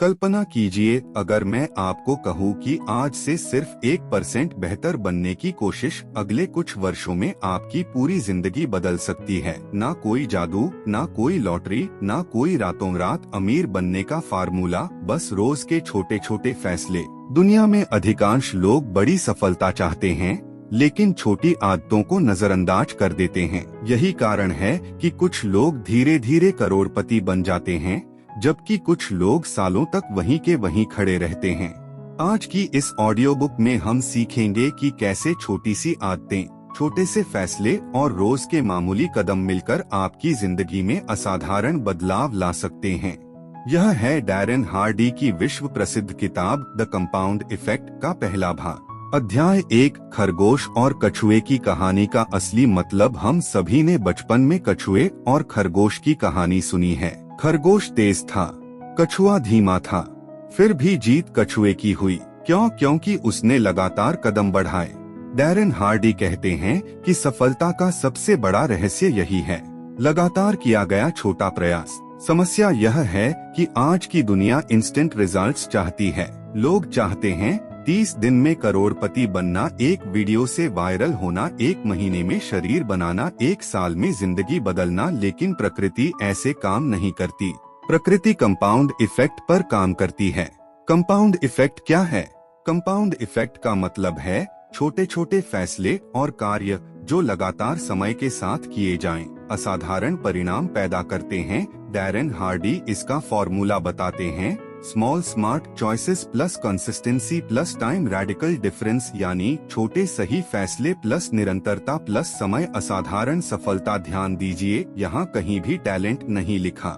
कल्पना कीजिए अगर मैं आपको कहूँ कि आज से सिर्फ 1% बेहतर बनने की कोशिश अगले कुछ वर्षों में आपकी पूरी जिंदगी बदल सकती है। ना कोई जादू, ना कोई लॉटरी, ना कोई रातों रात अमीर बनने का फार्मूला, बस रोज के छोटे छोटे फैसले। दुनिया में अधिकांश लोग बड़ी सफलता चाहते हैं, लेकिन छोटी आदतों को नजरअंदाज कर देते हैं। यही कारण है कि कुछ लोग धीरे धीरे करोड़पति बन जाते हैं, जबकि कुछ लोग सालों तक वहीं के वहीं खड़े रहते हैं। आज की इस ऑडियो बुक में हम सीखेंगे कि कैसे छोटी सी आदतें, छोटे से फैसले और रोज के मामूली कदम मिलकर आपकी जिंदगी में असाधारण बदलाव ला सकते हैं। यह है डैरेन हार्डी की विश्व प्रसिद्ध किताब द कंपाउंड इफेक्ट का पहला भाग। अध्याय 1, खरगोश और कछुए की कहानी का असली मतलब। हम सभी ने बचपन में कछुए और खरगोश की कहानी सुनी है। खरगोश तेज था, कछुआ धीमा था, फिर भी जीत कछुए की हुई। क्यों? क्योंकि उसने लगातार कदम बढ़ाए। डैरेन हार्डी कहते हैं कि सफलता का सबसे बड़ा रहस्य यही है, लगातार किया गया छोटा प्रयास। समस्या यह है कि आज की दुनिया इंस्टेंट रिजल्ट्स चाहती है। लोग चाहते हैं 30 दिन में करोड़पति बनना, एक वीडियो से वायरल होना, 1 महीने में शरीर बनाना, 1 साल में जिंदगी बदलना। लेकिन प्रकृति ऐसे काम नहीं करती। प्रकृति कंपाउंड इफेक्ट पर काम करती है। कंपाउंड इफेक्ट क्या है? कंपाउंड इफेक्ट का मतलब है छोटे छोटे फैसले और कार्य जो लगातार समय के साथ किए जाएं, असाधारण परिणाम पैदा करते हैं। डैरेन हार्डी इसका फॉर्मूला बताते हैं, small smart choices plus consistency plus time radical difference, यानी छोटे सही फैसले प्लस निरंतरता प्लस समय, असाधारण सफलता। ध्यान दीजिए, यहाँ कहीं भी टैलेंट नहीं लिखा,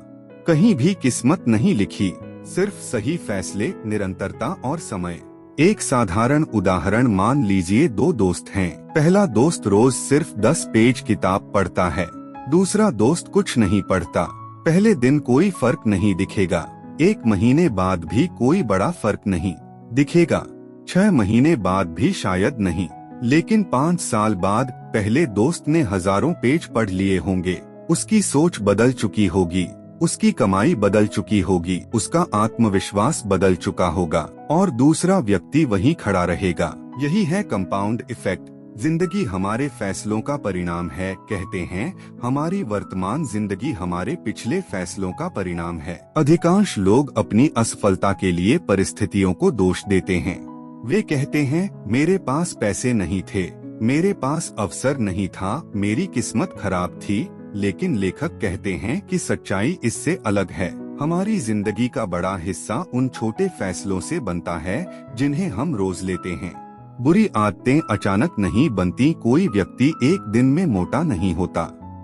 कहीं भी किस्मत नहीं लिखी, सिर्फ सही फैसले, निरंतरता और समय। एक साधारण उदाहरण मान लीजिए, 2 दोस्त हैं। पहला दोस्त रोज सिर्फ 10 पेज किताब पढ़ता है, दूसरा दोस्त कुछ नहीं पढ़ता। पहले दिन कोई फर्क नहीं दिखेगा, 1 महीने बाद भी कोई बड़ा फर्क नहीं दिखेगा, 6 महीने बाद भी शायद नहीं, लेकिन 5 साल बाद पहले दोस्त ने हजारों पेज पढ़ लिए होंगे। उसकी सोच बदल चुकी होगी, उसकी कमाई बदल चुकी होगी, उसका आत्मविश्वास बदल चुका होगा, और दूसरा व्यक्ति वहीं खड़ा रहेगा। यही है कंपाउंड इफेक्ट। जिंदगी हमारे फैसलों का परिणाम है। कहते हैं हमारी वर्तमान जिंदगी हमारे पिछले फैसलों का परिणाम है। अधिकांश लोग अपनी असफलता के लिए परिस्थितियों को दोष देते हैं। वे कहते हैं मेरे पास पैसे नहीं थे, मेरे पास अवसर नहीं था, मेरी किस्मत खराब थी। लेकिन लेखक कहते हैं कि सच्चाई इससे अलग है। हमारी जिंदगी का बड़ा हिस्सा उन छोटे फैसलों से बनता है जिन्हें हम रोज लेते हैं। बुरी आदतें अचानक नहीं बनती। कोई व्यक्ति एक दिन में मोटा नहीं होता,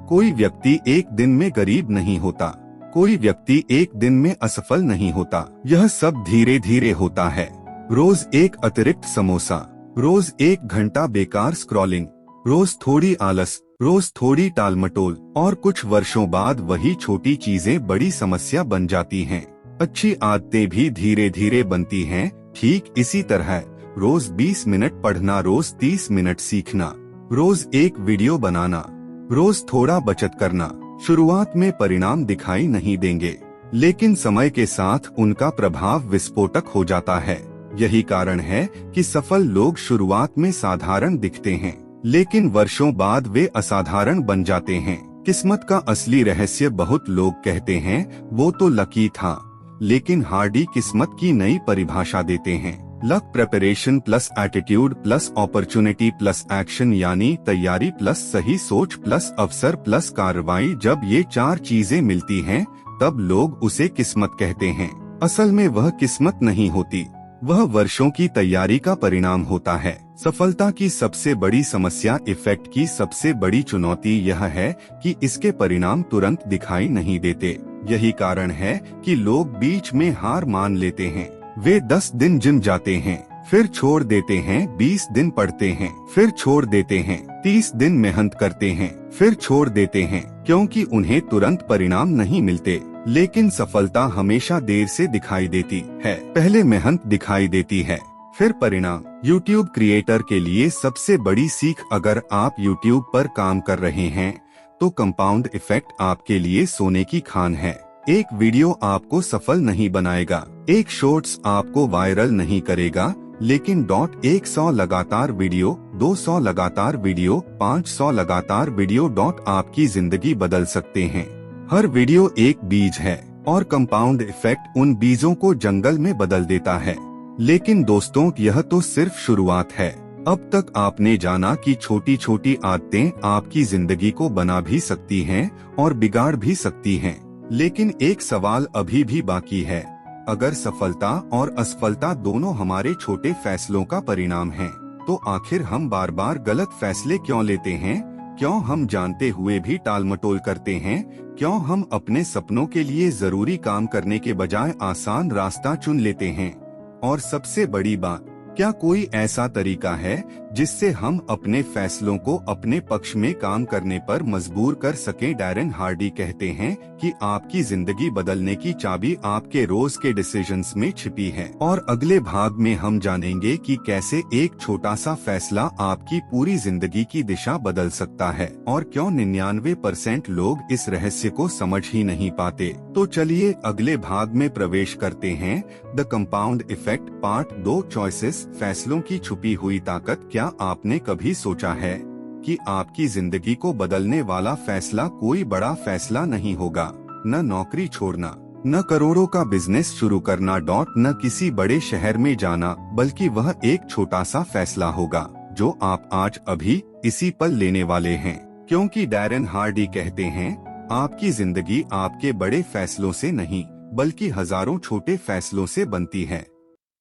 कोई व्यक्ति एक दिन में गरीब नहीं होता, कोई व्यक्ति एक दिन में असफल नहीं होता। यह सब धीरे धीरे होता है। रोज एक अतिरिक्त समोसा, रोज 1 घंटा बेकार स्क्रॉलिंग, रोज थोड़ी आलस, रोज थोड़ी टालमटोल, और कुछ वर्षों बाद वही छोटी चीजें बड़ी समस्या बन जाती हैं। अच्छी आदतें भी धीरे धीरे बनती हैं। ठीक इसी तरह रोज 20 मिनट पढ़ना, रोज 30 मिनट सीखना, रोज 1 वीडियो बनाना, रोज थोड़ा बचत करना। शुरुआत में परिणाम दिखाई नहीं देंगे, लेकिन समय के साथ उनका प्रभाव विस्फोटक हो जाता है। यही कारण है कि सफल लोग शुरुआत में साधारण दिखते हैं, लेकिन वर्षों बाद वे असाधारण बन जाते हैं। किस्मत का असली रहस्य, बहुत लोग कहते हैं वो तो लकी था, लेकिन हार्डी किस्मत की नई परिभाषा देते हैं। Luck preparation plus attitude plus opportunity plus action, यानी तैयारी प्लस सही सोच प्लस अवसर प्लस कार्रवाई। जब ये 4 चीजें मिलती हैं, तब लोग उसे किस्मत कहते हैं। असल में वह किस्मत नहीं होती, वह वर्षों की तैयारी का परिणाम होता है। सफलता की सबसे बड़ी समस्या, इफेक्ट की सबसे बड़ी चुनौती यह है कि इसके परिणाम तुरंत दिखाई नहीं देते। यही कारण है कि लोग बीच में हार मान लेते हैं। वे 10 दिन जिम जाते हैं, फिर छोड़ देते हैं, 20 दिन पढ़ते हैं, फिर छोड़ देते हैं, 30 दिन मेहनत करते हैं, फिर छोड़ देते हैं, क्योंकि उन्हें तुरंत परिणाम नहीं मिलते। लेकिन सफलता हमेशा देर से दिखाई देती है। पहले मेहनत दिखाई देती है, फिर परिणाम। YouTube क्रिएटर के लिए सबसे बड़ी सीख, अगर आप YouTube पर काम कर रहे हैं तो कंपाउंड इफेक्ट आपके लिए सोने की खान है। एक वीडियो आपको सफल नहीं बनाएगा, एक शॉर्ट्स आपको वायरल नहीं करेगा, लेकिन 100 लगातार वीडियो, 200 लगातार वीडियो, 500 लगातार वीडियो आपकी जिंदगी बदल सकते हैं। हर वीडियो एक बीज है और कंपाउंड इफेक्ट उन बीजों को जंगल में बदल देता है। लेकिन दोस्तों, यह तो सिर्फ शुरुआत है। अब तक आपने जाना कि छोटी छोटी आदतें आपकी जिंदगी को बना भी सकती हैं और बिगाड़ भी सकती हैं। लेकिन एक सवाल अभी भी बाकी है, अगर सफलता और असफलता दोनों हमारे छोटे फैसलों का परिणाम हैं, तो आखिर हम बार बार गलत फैसले क्यों लेते हैं? क्यों हम जानते हुए भी टालमटोल करते हैं? क्यों हम अपने सपनों के लिए जरूरी काम करने के बजाय आसान रास्ता चुन लेते हैं? और सबसे बड़ी बात, क्या कोई ऐसा तरीका है जिससे हम अपने फैसलों को अपने पक्ष में काम करने पर मजबूर कर सकें? डैरेन हार्डी कहते हैं कि आपकी जिंदगी बदलने की चाबी आपके रोज के डिसीजंस में छिपी है। और अगले भाग में हम जानेंगे कि कैसे एक छोटा सा फैसला आपकी पूरी जिंदगी की दिशा बदल सकता है और क्यों 99% लोग इस रहस्य को समझ ही नहीं पाते। तो चलिए अगले भाग में प्रवेश करते हैं। The compound effect part 2, choices, फैसलों की छुपी हुई ताकत। क्या आपने कभी सोचा है कि आपकी जिंदगी को बदलने वाला फैसला कोई बड़ा फैसला नहीं होगा? न नौकरी छोड़ना, न करोड़ों का बिजनेस शुरू करना, न किसी बड़े शहर में जाना, बल्कि वह एक छोटा सा फैसला होगा जो आप आज अभी इसी पल लेने वाले हैं। क्योंकि डैरेन हार्डी कहते हैं, आपकी जिंदगी आपके बड़े फैसलों से नहीं, बल्कि हजारों छोटे फैसलों से बनती है।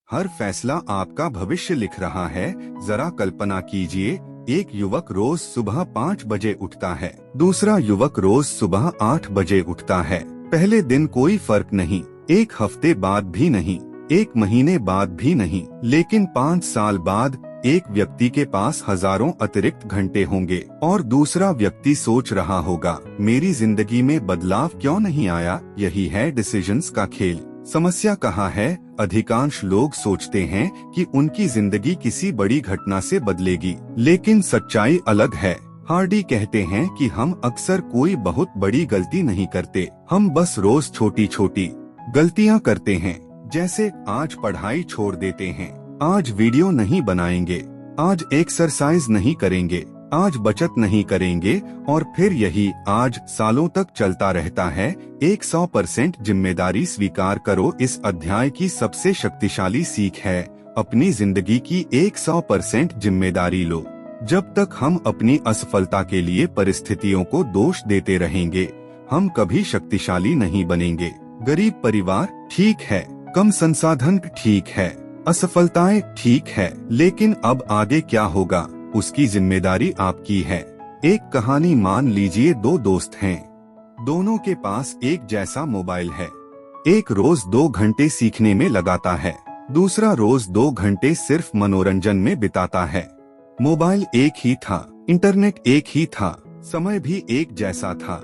हर फैसला आपका भविष्य लिख रहा है। जरा कल्पना कीजिए, एक युवक रोज सुबह 5 बजे उठता है, दूसरा युवक रोज सुबह 8 बजे उठता है। पहले दिन कोई फर्क नहीं, एक हफ्ते बाद भी नहीं, एक महीने बाद भी नहीं, लेकिन 5 साल बाद एक व्यक्ति के पास हजारों अतिरिक्त घंटे होंगे और दूसरा व्यक्ति सोच रहा होगा, मेरी जिंदगी में बदलाव क्यों नहीं आया? यही है डिसीजंस का खेल। समस्या कहाँ है? अधिकांश लोग सोचते हैं कि उनकी जिंदगी किसी बड़ी घटना से बदलेगी, लेकिन सच्चाई अलग है। हार्डी कहते हैं कि हम अक्सर कोई बहुत बड़ी गलती नहीं करते, हम बस रोज छोटी छोटी गलतियाँ करते हैं। जैसे आज पढ़ाई छोड़ देते हैं, आज वीडियो नहीं बनाएंगे, आज एक्सरसाइज नहीं करेंगे, आज बचत नहीं करेंगे, और फिर यही आज सालों तक चलता रहता है। 100% जिम्मेदारी स्वीकार करो। इस अध्याय की सबसे शक्तिशाली सीख है, अपनी जिंदगी की 100% जिम्मेदारी लो। जब तक हम अपनी असफलता के लिए परिस्थितियों को दोष देते रहेंगे, हम कभी शक्तिशाली नहीं बनेंगे। गरीब परिवार ठीक है, कम संसाधन ठीक है, असफलताएं ठीक है, लेकिन अब आगे क्या होगा उसकी जिम्मेदारी आपकी है। एक कहानी मान लीजिए, 2 दोस्त हैं, दोनों के पास एक जैसा मोबाइल है। एक रोज 2 घंटे सीखने में लगाता है, दूसरा रोज 2 घंटे सिर्फ मनोरंजन में बिताता है। मोबाइल एक ही था, इंटरनेट एक ही था, समय भी एक जैसा था,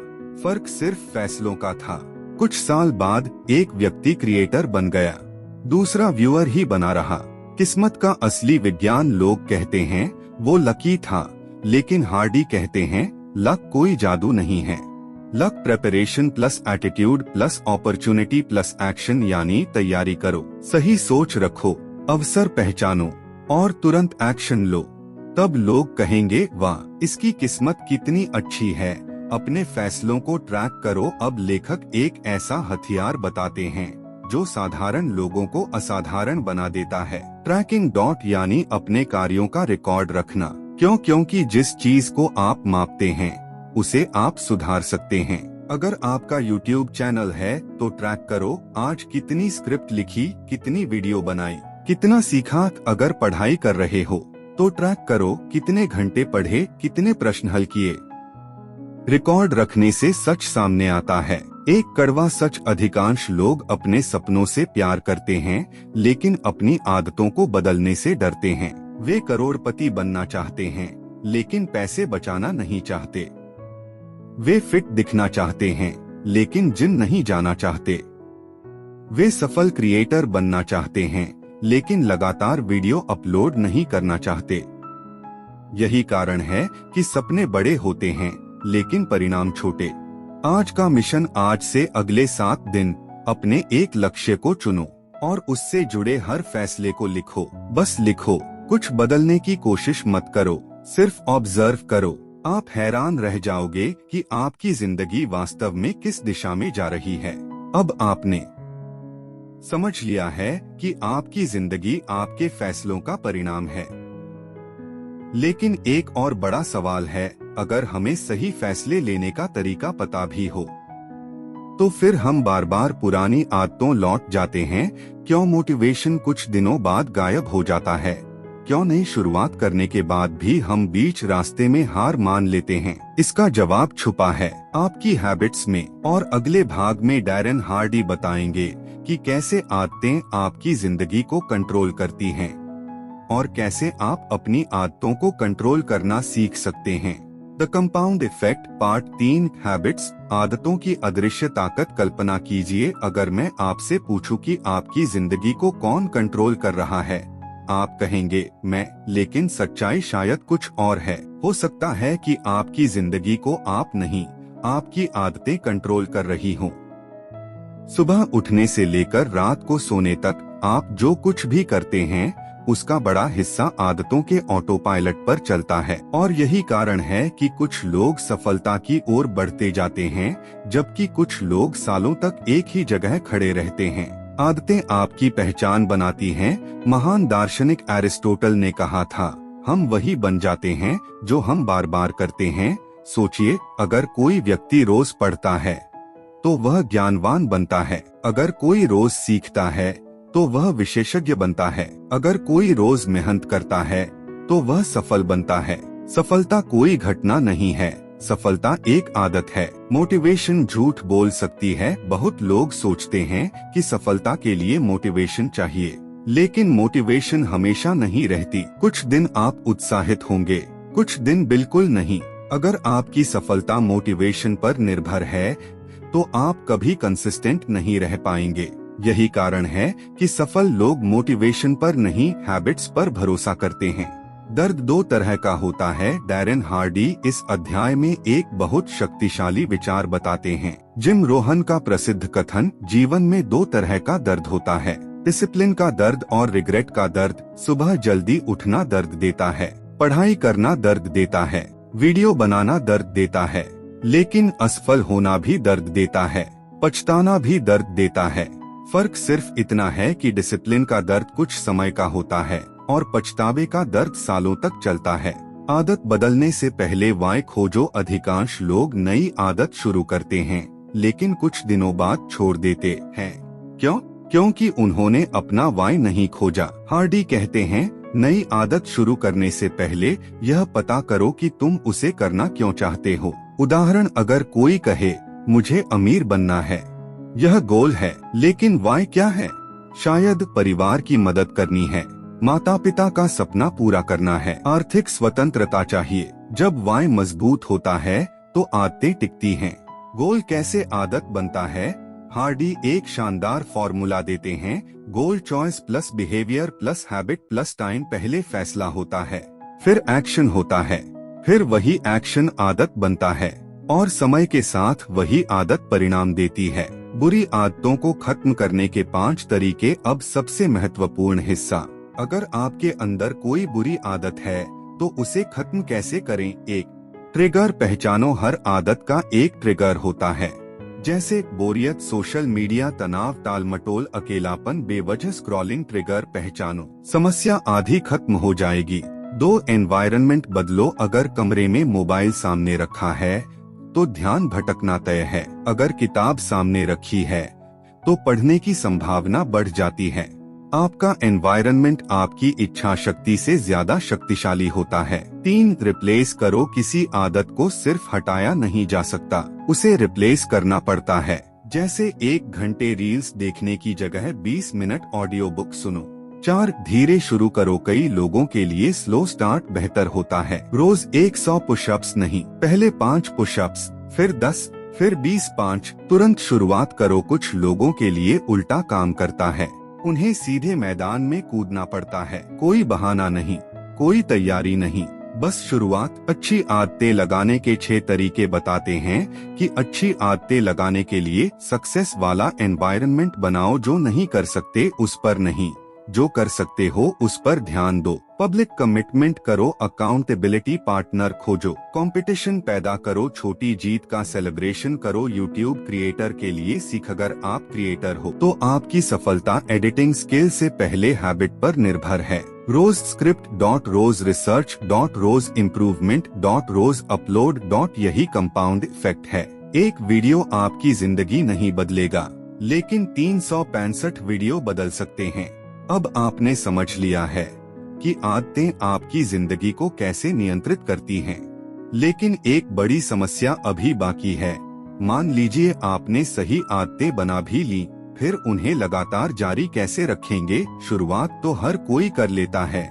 फर्क सिर्फ फैसलों का था। कुछ साल बाद एक व्यक्ति क्रिएटर बन गया, दूसरा व्यूअर ही बना रहा। किस्मत का असली विज्ञान लोग कहते हैं वो लकी था, लेकिन हार्डी कहते हैं लक कोई जादू नहीं है। Luck preparation plus attitude plus opportunity plus action, यानी तैयारी करो, सही सोच रखो, अवसर पहचानो और तुरंत एक्शन लो। तब लोग कहेंगे, वाह, इसकी किस्मत कितनी अच्छी है। अपने फैसलों को ट्रैक करो। अब लेखक एक ऐसा हथियार बताते हैं जो साधारण लोगों को असाधारण बना देता है। ट्रैकिंग डॉट, यानी अपने कार्यों का रिकॉर्ड रखना। क्यों? क्योंकि जिस चीज को आप मापते हैं उसे आप सुधार सकते हैं। अगर आपका YouTube चैनल है तो ट्रैक करो, आज कितनी स्क्रिप्ट लिखी, कितनी वीडियो बनाई, कितना सीखा। अगर पढ़ाई कर रहे हो तो ट्रैक करो, कितने घंटे पढ़े, कितने प्रश्न हल किए। रिकॉर्ड रखने से सच सामने आता है। एक कड़वा सच, अधिकांश लोग अपने सपनों से प्यार करते हैं, लेकिन अपनी आदतों को बदलने से डरते हैं। वे करोड़पति बनना चाहते हैं, लेकिन पैसे बचाना नहीं चाहते। वे फिट दिखना चाहते हैं, लेकिन जिम नहीं जाना चाहते। वे सफल क्रिएटर बनना चाहते हैं, लेकिन लगातार वीडियो अपलोड नहीं करना चाहते। यही कारण है कि सपने बड़े होते हैं, लेकिन परिणाम छोटे। आज का मिशन, आज से अगले 7 दिन अपने एक लक्ष्य को चुनो और उससे जुड़े हर फैसले को लिखो। बस लिखो, कुछ बदलने की कोशिश मत करो, सिर्फ ऑब्जर्व करो। आप हैरान रह जाओगे कि आपकी जिंदगी वास्तव में किस दिशा में जा रही है। अब आपने समझ लिया है कि आपकी जिंदगी आपके फैसलों का परिणाम है। लेकिन एक और बड़ा सवाल है, अगर हमें सही फैसले लेने का तरीका पता भी हो तो फिर हम बार बार पुरानी आदतों लौट जाते हैं। क्यों मोटिवेशन कुछ दिनों बाद गायब हो जाता है? क्यों नई शुरुआत करने के बाद भी हम बीच रास्ते में हार मान लेते हैं? इसका जवाब छुपा है आपकी हैबिट्स में। और अगले भाग में डैरेन हार्डी बताएंगे कि कैसे आदतें आपकी जिंदगी को कंट्रोल करती हैं और कैसे आप अपनी आदतों को कंट्रोल करना सीख सकते हैं। The compound effect part 3 habits, आदतों की अदृश्य ताकत। कल्पना कीजिए अगर मैं आपसे पूछूं कि आपकी जिंदगी को कौन कंट्रोल कर रहा है। आप कहेंगे मैं, लेकिन सच्चाई शायद कुछ और है। हो सकता है कि आपकी जिंदगी को आप नहीं, आपकी आदतें कंट्रोल कर रही हों। सुबह उठने से लेकर रात को सोने तक आप जो कुछ भी करते हैं उसका बड़ा हिस्सा आदतों के ऑटो पायलट पर चलता है। और यही कारण है कि कुछ लोग सफलता की ओर बढ़ते जाते हैं जबकि कुछ लोग सालों तक एक ही जगह खड़े रहते हैं। आदतें आपकी पहचान बनाती हैं। महान दार्शनिक एरिस्टोटल ने कहा था, हम वही बन जाते हैं जो हम बार बार करते हैं। सोचिए, अगर कोई व्यक्ति रोज पढ़ता है तो वह ज्ञानवान बनता है। अगर कोई रोज सीखता है तो वह विशेषज्ञ बनता है। अगर कोई रोज मेहनत करता है तो वह सफल बनता है। सफलता कोई घटना नहीं है, सफलता एक आदत है। मोटिवेशन झूठ बोल सकती है। बहुत लोग सोचते हैं कि सफलता के लिए मोटिवेशन चाहिए, लेकिन मोटिवेशन हमेशा नहीं रहती। कुछ दिन आप उत्साहित होंगे, कुछ दिन बिल्कुल नहीं। अगर आपकी सफलता मोटिवेशन पर निर्भर है तो आप कभी कंसिस्टेंट नहीं रह पाएंगे। यही कारण है कि सफल लोग मोटिवेशन पर नहीं, हैबिट्स पर भरोसा करते हैं। दर्द दो तरह का होता है। डैरेन हार्डी इस अध्याय में एक बहुत शक्तिशाली विचार बताते हैं। जिम रोहन का प्रसिद्ध कथन, जीवन में दो तरह का दर्द होता है, डिसिप्लिन का दर्द और रिग्रेट का दर्द। सुबह जल्दी उठना दर्द देता है, पढ़ाई करना दर्द देता है, वीडियो बनाना दर्द देता है, लेकिन असफल होना भी दर्द देता है, पछताना भी दर्द देता है। फर्क सिर्फ इतना है कि डिसिप्लिन का दर्द कुछ समय का होता है और पछतावे का दर्द सालों तक चलता है। आदत बदलने से पहले वाई खोजो। अधिकांश लोग नई आदत शुरू करते हैं लेकिन कुछ दिनों बाद छोड़ देते हैं। क्यों? क्योंकि उन्होंने अपना वाई नहीं खोजा। हार्डी कहते हैं, नई आदत शुरू करने से पहले यह पता करो कि तुम उसे करना क्यों चाहते हो। उदाहरण, अगर कोई कहे मुझे अमीर बनना है, यह गोल है, लेकिन वाई क्या है? शायद परिवार की मदद करनी है, माता पिता का सपना पूरा करना है, आर्थिक स्वतंत्रता चाहिए। जब वाई मजबूत होता है तो आदतें टिकती हैं। गोल कैसे आदत बनता है? हार्डी एक शानदार फॉर्मूला देते हैं, goal choice plus behaviour plus habit plus time. पहले फैसला होता है, फिर एक्शन होता है, फिर वही एक्शन आदत बनता है और समय के साथ वही आदत परिणाम देती है। बुरी आदतों को खत्म करने के 5 तरीके। अब सबसे महत्वपूर्ण हिस्सा, अगर आपके अंदर कोई बुरी आदत है तो उसे खत्म कैसे करें। 1. ट्रिगर पहचानो। हर आदत का एक ट्रिगर होता है, जैसे बोरियत, सोशल मीडिया, तनाव, टालमटोल, अकेलापन, बेवजह स्क्रॉलिंग। ट्रिगर पहचानो, समस्या आधी खत्म हो जाएगी। 2. एनवायरनमेंट बदलो। अगर कमरे में मोबाइल सामने रखा है तो ध्यान भटकना तय है। अगर किताब सामने रखी है तो पढ़ने की संभावना बढ़ जाती है। आपका एनवायरनमेंट आपकी इच्छा शक्ति से ज्यादा शक्तिशाली होता है। 3. रिप्लेस करो। किसी आदत को सिर्फ हटाया नहीं जा सकता, उसे रिप्लेस करना पड़ता है। जैसे 1 घंटे रील्स देखने की जगह 20 मिनट ऑडियो बुक सुनो। 4. धीरे शुरू करो। कई लोगों के लिए स्लो स्टार्ट बेहतर होता है। रोज 100 पुशअप्स नहीं, पहले 5 पुशअप्स, फिर 10, फिर 20। 5. तुरंत शुरुआत करो। कुछ लोगों के लिए उल्टा काम करता है, उन्हें सीधे मैदान में कूदना पड़ता है। कोई बहाना नहीं, कोई तैयारी नहीं, बस शुरुआत। अच्छी आदतें लगाने के 6 तरीके बताते हैं कि अच्छी आदतें लगाने के लिए सक्सेस वाला एनवायरनमेंट बनाओ। जो नहीं कर सकते उस पर नहीं, जो कर सकते हो उस पर ध्यान दो। पब्लिक कमिटमेंट करो, अकाउंटेबिलिटी पार्टनर खोजो, कंपटीशन पैदा करो, छोटी जीत का सेलिब्रेशन करो। यूट्यूब क्रिएटर के लिए सीख। अगर आप क्रिएटर हो तो आपकी सफलता एडिटिंग स्किल से पहले हैबिट पर निर्भर है। रोज स्क्रिप्ट .रोज रिसर्च .रोज इम्प्रूवमेंट .रोज अपलोड यही कंपाउंड इफेक्ट है। एक वीडियो आपकी जिंदगी नहीं बदलेगा, लेकिन 365 वीडियो बदल सकते हैं। अब आपने समझ लिया है कि आदतें आपकी जिंदगी को कैसे नियंत्रित करती हैं। लेकिन एक बड़ी समस्या अभी बाकी है। मान लीजिए आपने सही आदतें बना भी ली, फिर उन्हें लगातार जारी कैसे रखेंगे? शुरुआत तो हर कोई कर लेता है,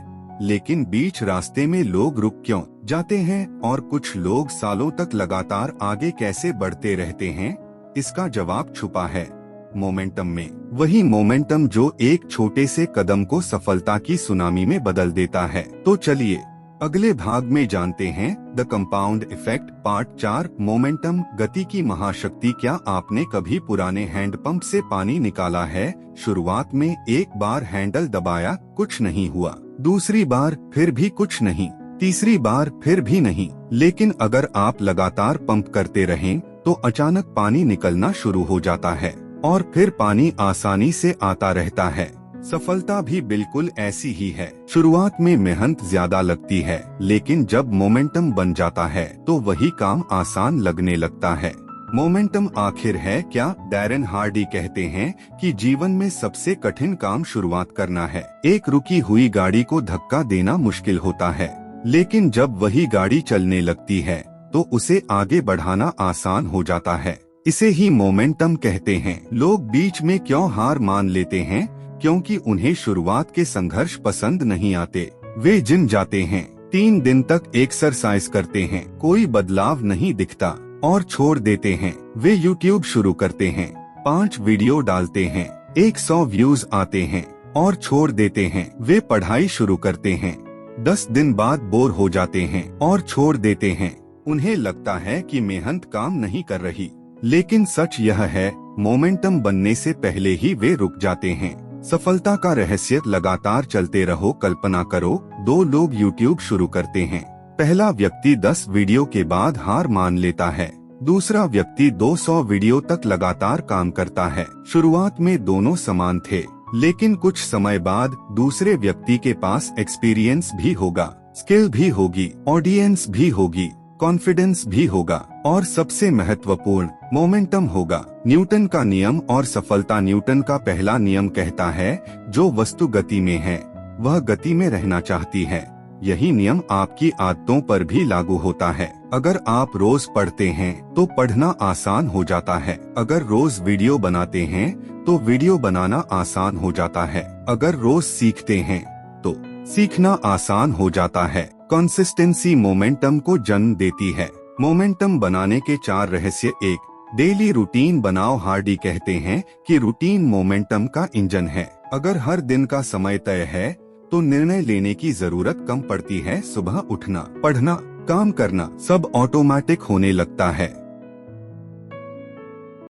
लेकिन बीच रास्ते में लोग रुक क्यों जाते हैं? और कुछ लोग सालों तक लगातार आगे कैसे बढ़ते रहते हैं? इसका जवाब छुपा है मोमेंटम में। वही मोमेंटम जो एक छोटे से कदम को सफलता की सुनामी में बदल देता है। तो चलिए अगले भाग में जानते हैं the compound effect part 4, momentum, गति की महाशक्ति। क्या आपने कभी पुराने हैंडपंप से पानी निकाला है? शुरुआत में एक बार हैंडल दबाया, कुछ नहीं हुआ, दूसरी बार फिर भी कुछ नहीं, तीसरी बार फिर भी नहीं। लेकिन अगर आप लगातार पंप करते रहें तो अचानक पानी निकलना शुरू हो जाता है और फिर पानी आसानी से आता रहता है। सफलता भी बिल्कुल ऐसी ही है। शुरुआत में मेहनत ज्यादा लगती है, लेकिन जब मोमेंटम बन जाता है तो वही काम आसान लगने लगता है। मोमेंटम आखिर है क्या? डैरेन हार्डी कहते हैं कि जीवन में सबसे कठिन काम शुरुआत करना है। एक रुकी हुई गाड़ी को धक्का देना मुश्किल होता है, लेकिन जब वही गाड़ी चलने लगती है तो उसे आगे बढ़ाना आसान हो जाता है। इसे ही मोमेंटम कहते हैं। लोग बीच में क्यों हार मान लेते हैं? क्योंकि उन्हें शुरुआत के संघर्ष पसंद नहीं आते। वे जिम जाते हैं, 3 दिन तक एक्सरसाइज करते हैं, कोई बदलाव नहीं दिखता और छोड़ देते हैं। वे यूट्यूब शुरू करते हैं, 5 वीडियो डालते हैं, 100 व्यूज आते हैं और छोड़ देते हैं। वे पढ़ाई शुरू करते हैं, 10 दिन बाद बोर हो जाते हैं और छोड़ देते हैं। उन्हें लगता है कि मेहनत काम नहीं कर रही, लेकिन सच यह है मोमेंटम बनने से पहले ही वे रुक जाते हैं। सफलता का रहस्य लगातार चलते रहो। कल्पना करो 2 लोग यूट्यूब शुरू करते हैं। पहला व्यक्ति 10 वीडियो के बाद हार मान लेता है, दूसरा व्यक्ति 200 वीडियो तक लगातार काम करता है। शुरुआत में दोनों समान थे, लेकिन कुछ समय बाद दूसरे व्यक्ति के पास एक्सपीरियंस भी होगा, स्किल भी होगी, ऑडियंस भी होगी, कॉन्फिडेंस भी होगा और सबसे महत्वपूर्ण मोमेंटम होगा। न्यूटन का नियम और सफलता। न्यूटन का पहला नियम कहता है जो वस्तु गति में है वह गति में रहना चाहती है। यही नियम आपकी आदतों पर भी लागू होता है। अगर आप रोज पढ़ते हैं तो पढ़ना आसान हो जाता है। अगर रोज वीडियो बनाते हैं तो वीडियो बनाना आसान हो जाता है। अगर रोज सीखते हैं तो सीखना आसान हो जाता है। कंसिस्टेंसी मोमेंटम को जन्म देती है। मोमेंटम बनाने के 4 रहस्य। 1, डेली रूटीन बनाओ। हार्डी कहते हैं कि रूटीन मोमेंटम का इंजन है। अगर हर दिन का समय तय है तो निर्णय लेने की जरूरत कम पड़ती है। सुबह उठना, पढ़ना, काम करना सब ऑटोमेटिक होने लगता है।